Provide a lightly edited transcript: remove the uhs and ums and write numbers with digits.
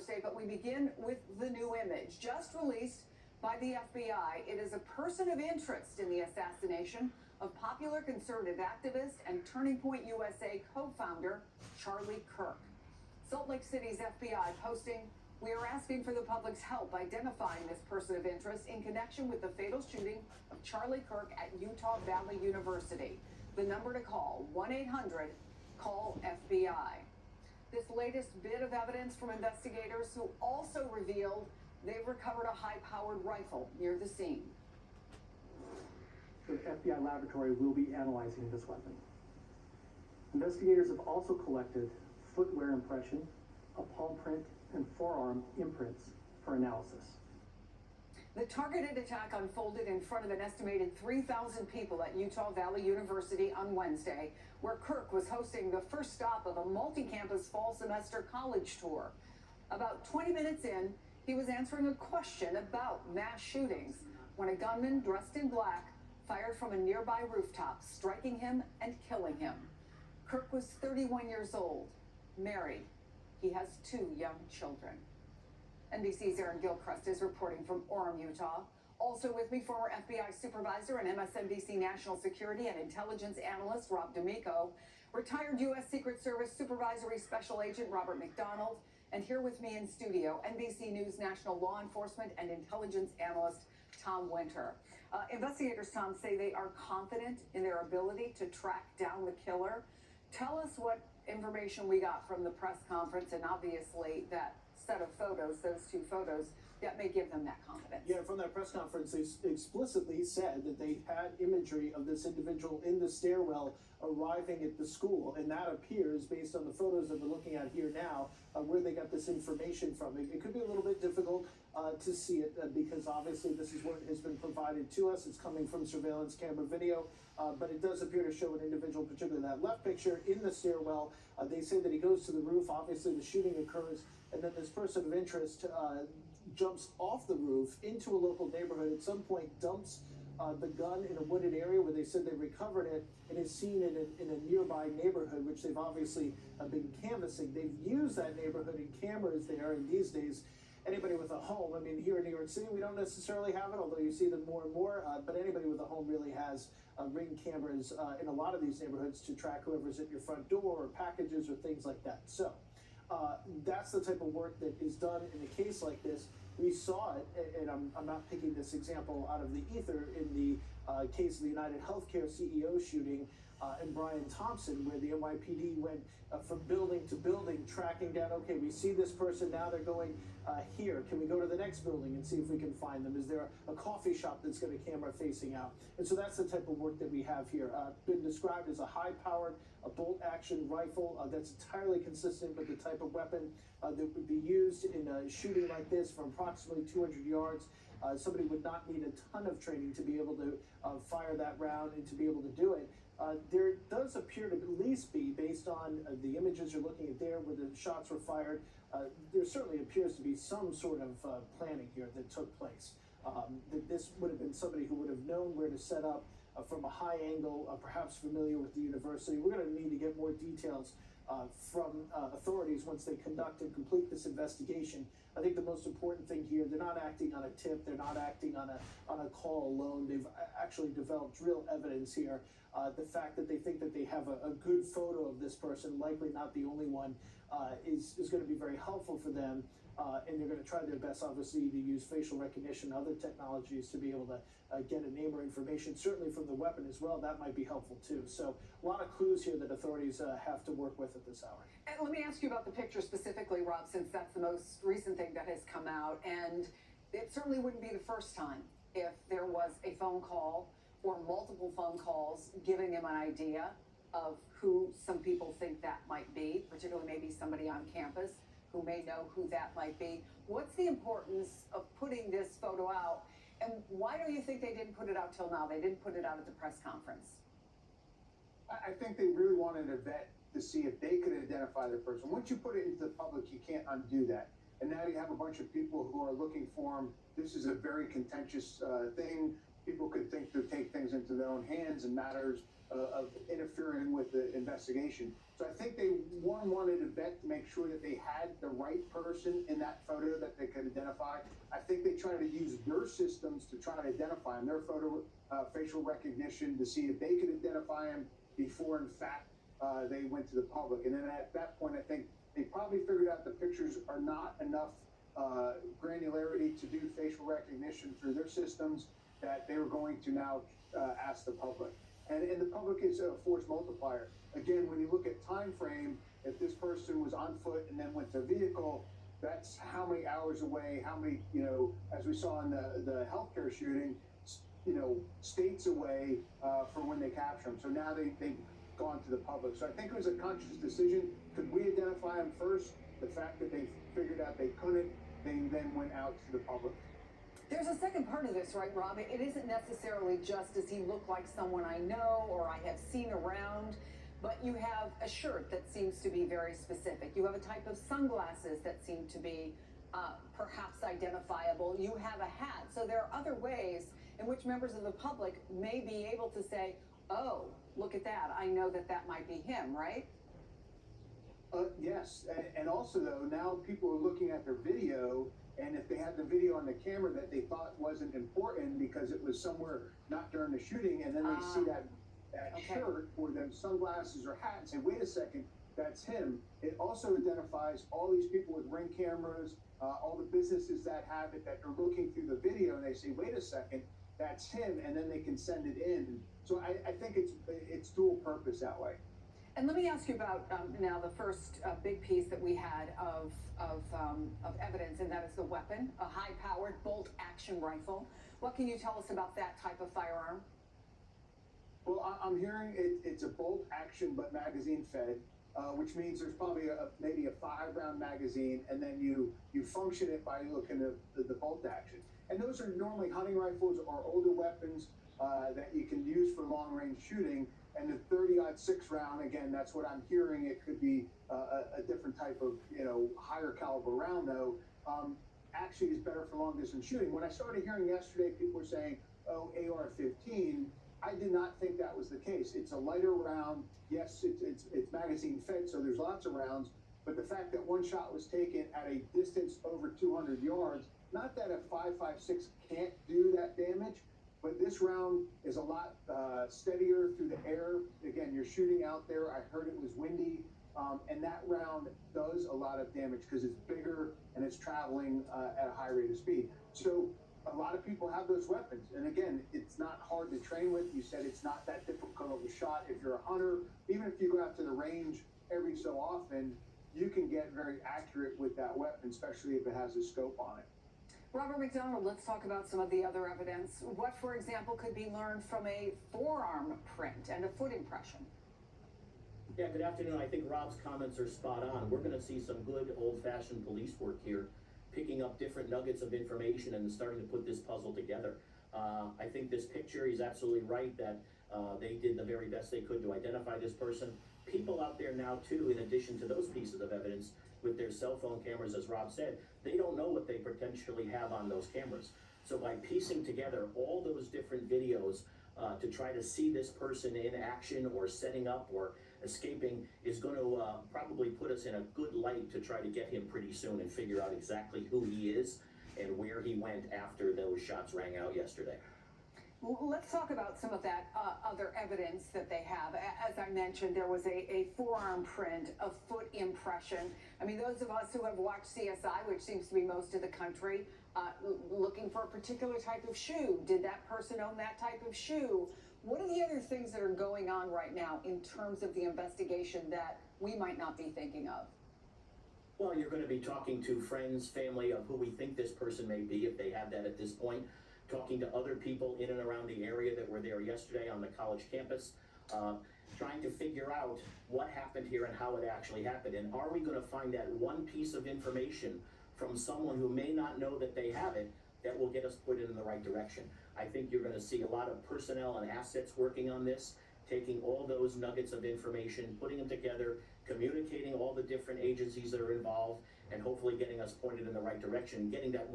State, but we begin with the new image just released by the FBI. It is a person of interest in the assassination of popular conservative activist and Turning Point USA co-founder Charlie Kirk. Salt Lake City's FBI posting, "We are asking for the public's help identifying this person of interest in connection with the fatal shooting of Charlie Kirk at Utah Valley University. The number to call, 1-800-CALL-FBI." This latest bit of evidence from investigators who also revealed they've recovered a high-powered rifle near the scene. The FBI laboratory will be analyzing this weapon. Investigators have also collected footwear impression, a palm print, and forearm imprints for analysis. The targeted attack unfolded in front of an estimated 3,000 people at Utah Valley University on Wednesday, where Kirk was hosting the first stop of a multi-campus fall semester college tour. About 20 minutes in, he was answering a question about mass shootings when a gunman dressed in black fired from a nearby rooftop, striking him and killing him. Kirk was 31 years old, married. He has 2 young children. NBC's Aaron Gilchrist is reporting from Orem, Utah. Also with me, former FBI supervisor and MSNBC national security and intelligence analyst Rob D'Amico, retired U.S. Secret Service Supervisory Special Agent Robert McDonald, and here with me in studio, NBC News national law enforcement and intelligence analyst Tom Winter. Investigators, Tom, say they are confident in their ability to track down the killer. Tell us what information we got from the press conference, and obviously that set of photos, those 2 photos, that may give them that confidence. Yeah, from that press conference, they explicitly said that they had imagery of this individual in the stairwell arriving at the school, and that appears, based on the photos that we're looking at here now, where they got this information from. It could be a little bit difficult to see it because obviously this is what has been provided to us. It's coming from surveillance camera video, but it does appear to show an individual, particularly that left picture, in the stairwell. They say that he goes to the roof. Obviously, the shooting occurs, and then this person of interest jumps off the roof into a local neighborhood. At some point, dumps the gun in a wooded area where they said they recovered it, and is seen in a nearby neighborhood, which they've obviously been canvassing. They've used that neighborhood in cameras there, and these days, anybody with a home, I mean, here in New York City, we don't necessarily have it, although you see them more and more, but anybody with a home really has Ring cameras in a lot of these neighborhoods to track whoever's at your front door, or packages, or things like that. So that's the type of work that is done in a case like this. We saw it, and I'm not picking this example out of the ether, in the case of the United Healthcare CEO shooting in Brian Thompson, where the NYPD went from building to building, tracking down, okay, we see this person, now they're going here. Can we go to the next building and see if we can find them? Is there a coffee shop that's got a camera facing out? And so that's the type of work that we have here. Been described as a high-powered, bolt-action rifle that's entirely consistent with the type of weapon that would be used in a shooting like this from approximately 200 yards. Somebody would not need a ton of training to be able to fire that round and to be able to do it. There does appear to at least be, based on the images you're looking at there where the shots were fired, there certainly appears to be some sort of planning here that took place. That this would have been somebody who would have known where to set up from a high angle, perhaps familiar with the university. We're going to need to get more details from authorities once they conduct and complete this investigation. I think the most important thing here, they're not acting on a tip, they're not acting on a call alone. They've actually developed real evidence here. The fact that they think that they have a good photo of this person, likely not the only one, is going to be very helpful for them. And they're going to try their best, obviously, to use facial recognition, other technologies to be able to get a name or information, certainly from the weapon as well. That might be helpful too. So a lot of clues here that authorities have to work with at this hour. And let me ask you about the picture specifically, Rob, since that's the most recent thing that has come out. And it certainly wouldn't be the first time if there was a phone call or multiple phone calls giving them an idea of who some people think that might be, particularly maybe somebody on campus who may know who that might be. What's the importance of putting this photo out, and why do you think they didn't put it out till now? They didn't put it out at the press conference. I think they really wanted a vet to see if they could identify the person. Once you put it into the public, you can't undo that. And now you have a bunch of people who are looking for him. This is a very contentious thing. People could think to take things into their own hands in matters of interfering with the investigation. So I think they wanted to vet to make sure that they had the right person in that photo that they could identify. I think they tried to use their systems to try to identify him, their photo facial recognition, to see if they could identify him before, in fact, they went to the public. And then at that point, I think they probably figured out the pictures are not enough granularity to do facial recognition through their systems, that they were going to now ask the public. And the public is a force multiplier. Again, when you look at time frame, if this person was on foot and then went to a vehicle, that's how many hours away, how many, as we saw in the healthcare shooting, states away for when they capture them. So now they've gone to the public. So I think it was a conscious decision. Could we identify them first? The fact that they figured out they couldn't, they then went out to the public. There's a second part of this, right, Rob? It isn't necessarily just, does he look like someone I know or I have seen around, but you have a shirt that seems to be very specific. You have a type of sunglasses that seem to be perhaps identifiable. You have a hat. So there are other ways in which members of the public may be able to say, oh, look at that. I know that that might be him, right? Yes, and also though, now people are looking at their video, and if they had the video on the camera that they thought wasn't important because it was somewhere not during the shooting, and then they see that shirt or them sunglasses or hat and say, wait a second, that's him. It also identifies all these people with Ring cameras, all the businesses that have it, that are looking through the video, and they say, wait a second, that's him, and then they can send it in. So I think it's dual purpose that way. And let me ask you about now the first big piece that we had of evidence, and that is the weapon, a high-powered bolt-action rifle. What can you tell us about that type of firearm? Well, I'm hearing it's a bolt-action but magazine-fed, which means there's probably maybe a 5-round magazine, and then you function it by looking at the bolt-action. And those are normally hunting rifles or older weapons that you can use for long-range shooting. And the 30-06 round, again, that's what I'm hearing. It could be a different type of, higher caliber round, though. Actually is better for long-distance shooting. When I started hearing yesterday, people were saying, oh, AR-15, I did not think that was the case. It's a lighter round. Yes, it's magazine-fed, so there's lots of rounds. But the fact that one shot was taken at a distance over 200 yards, not that a 5.56 can't do that damage, but this round is a lot steadier through the air. Again, you're shooting out there. I heard it was windy, and that round does a lot of damage because it's bigger and it's traveling at a high rate of speed. So a lot of people have those weapons. And again, it's not hard to train with. You said it's not that difficult of a shot. If you're a hunter, even if you go out to the range every so often, you can get very accurate with that weapon, especially if it has a scope on it. Robert McDonald, let's talk about some of the other evidence. What, for example, could be learned from a forearm print and a foot impression? Yeah, good afternoon. I think Rob's comments are spot on. We're going to see some good old-fashioned police work here, picking up different nuggets of information and starting to put this puzzle together. I think this picture, he's absolutely right that they did the very best they could to identify this person. People out there now, too, in addition to those pieces of evidence, with their cell phone cameras, as Rob said, they don't know what they potentially have on those cameras. So by piecing together all those different videos to try to see this person in action or setting up or escaping is going to probably put us in a good light to try to get him pretty soon and figure out exactly who he is and where he went after those shots rang out yesterday. Well, let's talk about some of that other evidence that they have. As I mentioned, there was a forearm print, a foot impression. I mean, those of us who have watched CSI, which seems to be most of the country, looking for a particular type of shoe. Did that person own that type of shoe? What are the other things that are going on right now in terms of the investigation that we might not be thinking of? Well, you're going to be talking to friends, family of who we think this person may be, if they have that at this point. Talking to other people in and around the area that were there yesterday on the college campus, trying to figure out what happened here and how it actually happened. And are we going to find that one piece of information from someone who may not know that they have it that will get us put in the right direction? I think you're going to see a lot of personnel and assets working on this, taking all those nuggets of information, putting them together, communicating all the different agencies that are involved, and hopefully getting us pointed in the right direction, getting that one